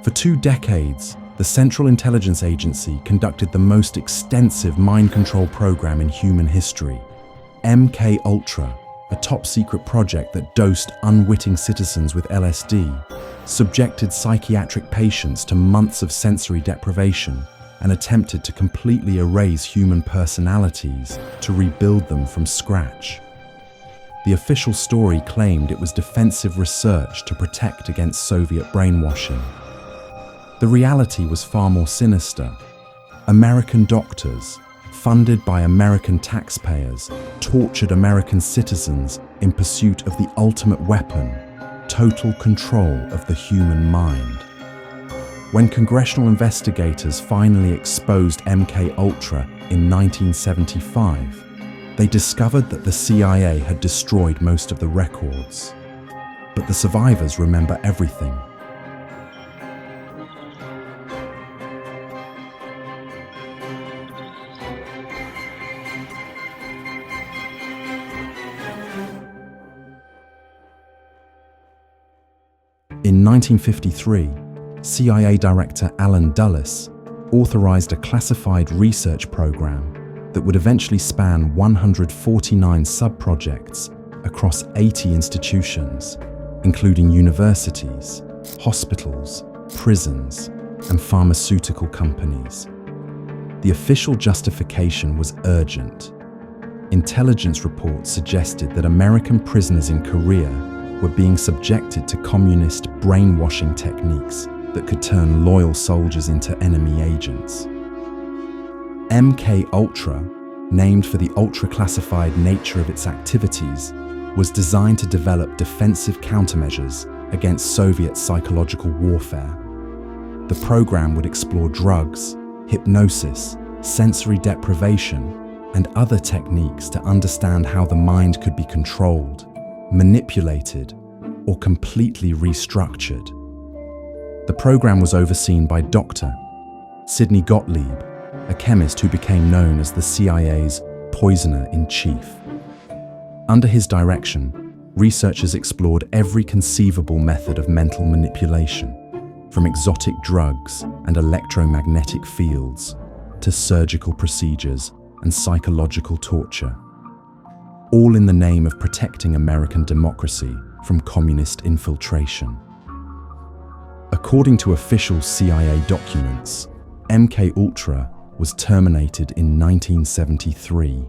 For 2 decades, the Central Intelligence Agency conducted the most extensive mind control program in human history, MK-Ultra, a top-secret project that dosed unwitting citizens with LSD, subjected psychiatric patients to months of sensory deprivation, and attempted to completely erase human personalities to rebuild them from scratch. The official story claimed it was defensive research to protect against Soviet brainwashing. The reality was far more sinister. American doctors, funded by American taxpayers, tortured American citizens in pursuit of the ultimate weapon, total control of the human mind. When congressional investigators finally exposed MK-Ultra in 1975, they discovered that the CIA had destroyed most of the records. But the survivors remember everything. In 1953, CIA Director Allen Dulles authorized a classified research program that would eventually span 149 sub-projects across 80 institutions, including universities, hospitals, prisons, and pharmaceutical companies. The official justification was urgent. Intelligence reports suggested that American prisoners in Korea were being subjected to communist brainwashing techniques that could turn loyal soldiers into enemy agents. MK-Ultra, named for the ultra-classified nature of its activities, was designed to develop defensive countermeasures against Soviet psychological warfare. The program would explore drugs, hypnosis, sensory deprivation, and other techniques to understand how the mind could be controlled, manipulated, or completely restructured. The program was overseen by Dr. Sidney Gottlieb, a chemist who became known as the CIA's poisoner-in-chief. Under his direction, researchers explored every conceivable method of mental manipulation, from exotic drugs and electromagnetic fields to surgical procedures and psychological torture, all in the name of protecting American democracy from communist infiltration. According to official CIA documents, MK-Ultra was terminated in 1973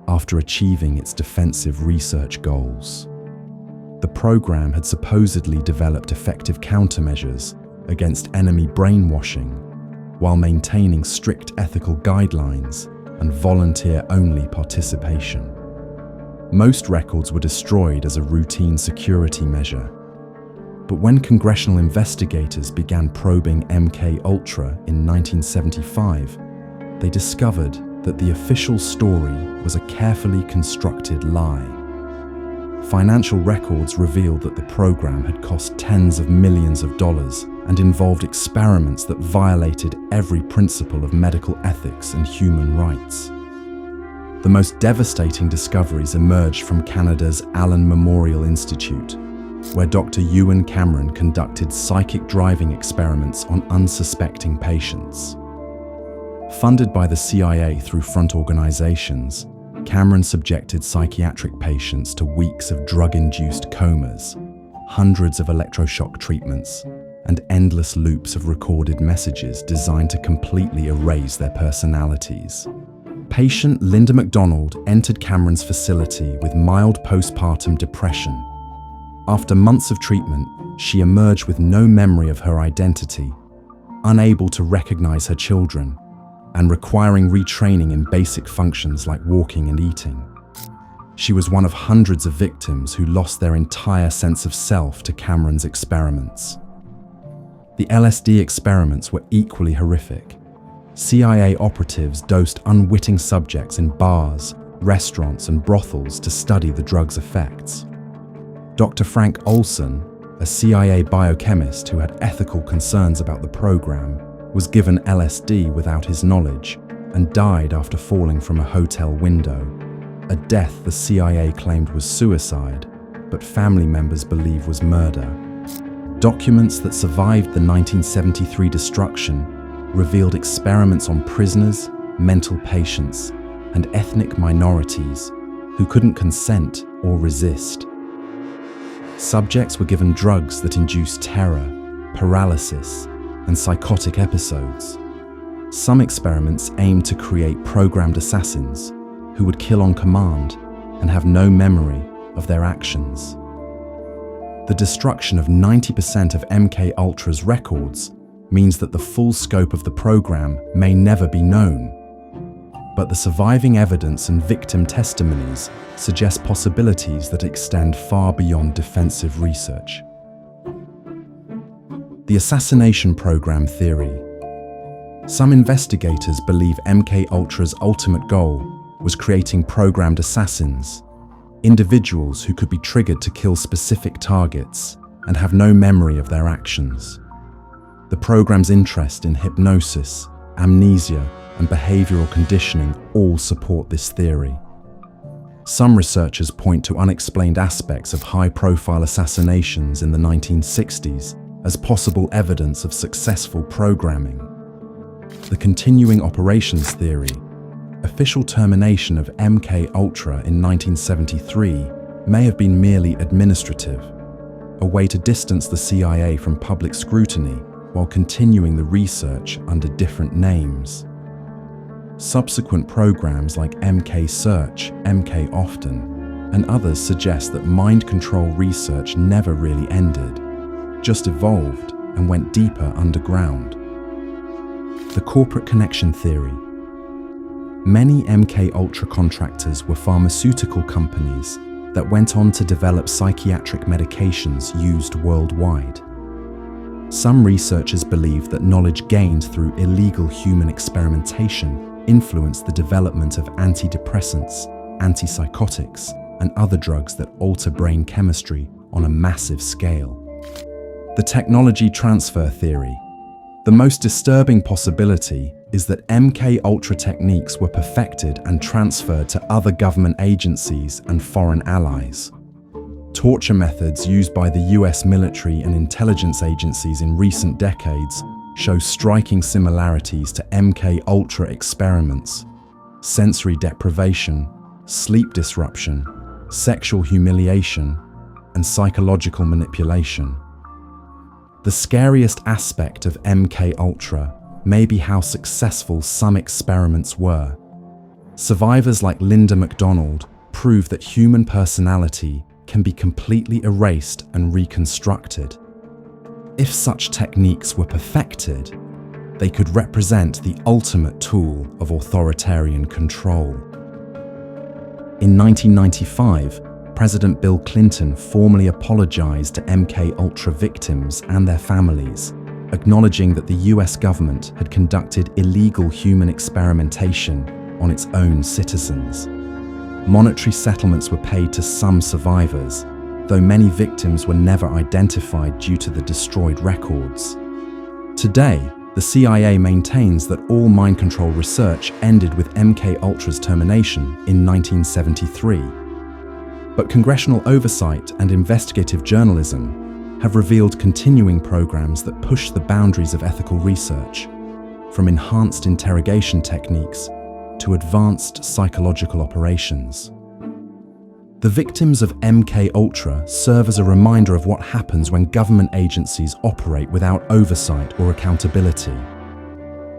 after achieving its defensive research goals. The program had supposedly developed effective countermeasures against enemy brainwashing while maintaining strict ethical guidelines and volunteer-only participation. Most records were destroyed as a routine security measure. But when congressional investigators began probing MK-Ultra in 1975, they discovered that the official story was a carefully constructed lie. Financial records revealed that the program had cost tens of millions of dollars and involved experiments that violated every principle of medical ethics and human rights. The most devastating discoveries emerged from Canada's Allen Memorial Institute, where Dr. Ewan Cameron conducted psychic driving experiments on unsuspecting patients. Funded by the CIA through front organizations, Cameron subjected psychiatric patients to weeks of drug-induced comas, hundreds of electroshock treatments, and endless loops of recorded messages designed to completely erase their personalities. Patient Linda McDonald entered Cameron's facility with mild postpartum depression. After months of treatment, she emerged with no memory of her identity, unable to recognize her children, and requiring retraining in basic functions like walking and eating. She was one of hundreds of victims who lost their entire sense of self to Cameron's experiments. The LSD experiments were equally horrific. CIA operatives dosed unwitting subjects in bars, restaurants, and brothels to study the drug's effects. Dr. Frank Olson, a CIA biochemist who had ethical concerns about the program, was given LSD without his knowledge and died after falling from a hotel window, a death the CIA claimed was suicide, but family members believe was murder. Documents that survived the 1973 destruction revealed experiments on prisoners, mental patients, and ethnic minorities who couldn't consent or resist. Subjects were given drugs that induced terror, paralysis, and psychotic episodes. Some experiments aimed to create programmed assassins who would kill on command and have no memory of their actions. The destruction of 90% of MKUltra's records means that the full scope of the program may never be known. But the surviving evidence and victim testimonies suggest possibilities that extend far beyond defensive research. The assassination program theory. Some investigators believe MKUltra's ultimate goal was creating programmed assassins, individuals who could be triggered to kill specific targets and have no memory of their actions. The program's interest in hypnosis, amnesia, and behavioral conditioning all support this theory. Some researchers point to unexplained aspects of high-profile assassinations in the 1960s as possible evidence of successful programming. The continuing operations theory. Official termination of MKUltra in 1973 may have been merely administrative, a way to distance the CIA from public scrutiny while continuing the research under different names. Subsequent programs like MK Search, MK Often, and others suggest that mind control research never really ended, just evolved and went deeper underground. The corporate connection theory. Many MKUltra contractors were pharmaceutical companies that went on to develop psychiatric medications used worldwide. Some researchers believe that knowledge gained through illegal human experimentation influenced the development of antidepressants, antipsychotics, and other drugs that alter brain chemistry on a massive scale. The technology transfer theory. The most disturbing possibility is that MKUltra techniques were perfected and transferred to other government agencies and foreign allies. Torture methods used by the US military and intelligence agencies in recent decades show striking similarities to MKUltra experiments: sensory deprivation, sleep disruption, sexual humiliation, and psychological manipulation. The scariest aspect of MKUltra may be how successful some experiments were. Survivors like Linda McDonald prove that human personality can be completely erased and reconstructed. If such techniques were perfected, they could represent the ultimate tool of authoritarian control. In 1995, President Bill Clinton formally apologized to MKUltra victims and their families, acknowledging that the US government had conducted illegal human experimentation on its own citizens. Monetary settlements were paid to some survivors, though many victims were never identified due to the destroyed records. Today, the CIA maintains that all mind control research ended with MKUltra's termination in 1973. But congressional oversight and investigative journalism have revealed continuing programs that push the boundaries of ethical research, from enhanced interrogation techniques to advanced psychological operations. The victims of MKUltra serve as a reminder of what happens when government agencies operate without oversight or accountability.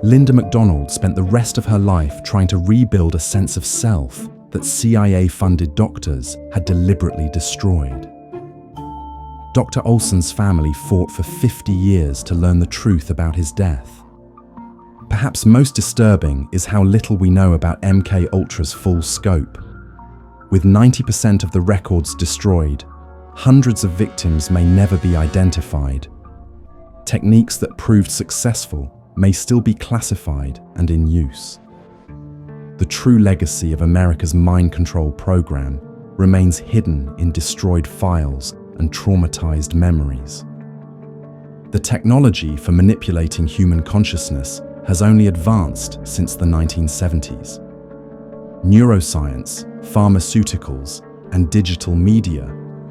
Linda McDonald spent the rest of her life trying to rebuild a sense of self that CIA-funded doctors had deliberately destroyed. Dr. Olson's family fought for 50 years to learn the truth about his death. Perhaps most disturbing is how little we know about MKUltra's full scope. With 90% of the records destroyed, hundreds of victims may never be identified. Techniques that proved successful may still be classified and in use. The true legacy of America's mind control program remains hidden in destroyed files and traumatized memories. The technology for manipulating human consciousness has only advanced since the 1970s. Neuroscience, pharmaceuticals, and digital media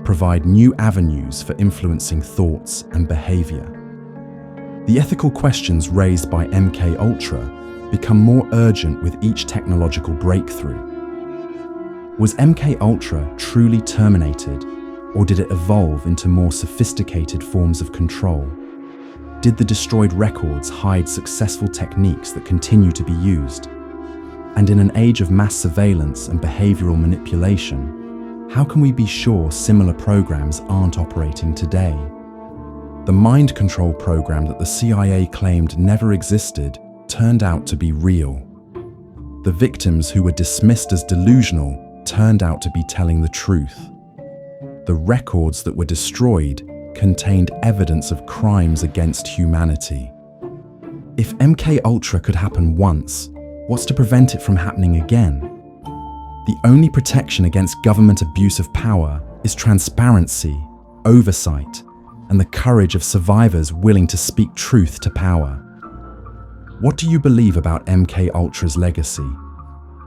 provide new avenues for influencing thoughts and behavior. The ethical questions raised by MKUltra become more urgent with each technological breakthrough. Was MKUltra truly terminated, or did it evolve into more sophisticated forms of control? Did the destroyed records hide successful techniques that continue to be used? And in an age of mass surveillance and behavioral manipulation, how can we be sure similar programs aren't operating today? The mind control program that the CIA claimed never existed turned out to be real. The victims who were dismissed as delusional turned out to be telling the truth. The records that were destroyed contained evidence of crimes against humanity. If MKUltra could happen once, what's to prevent it from happening again? The only protection against government abuse of power is transparency, oversight, and the courage of survivors willing to speak truth to power. What do you believe about MKUltra's legacy?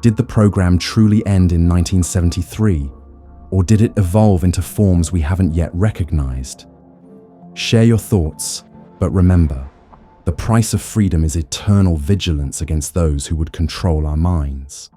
Did the program truly end in 1973, or did it evolve into forms we haven't yet recognized? Share your thoughts, but remember, the price of freedom is eternal vigilance against those who would control our minds.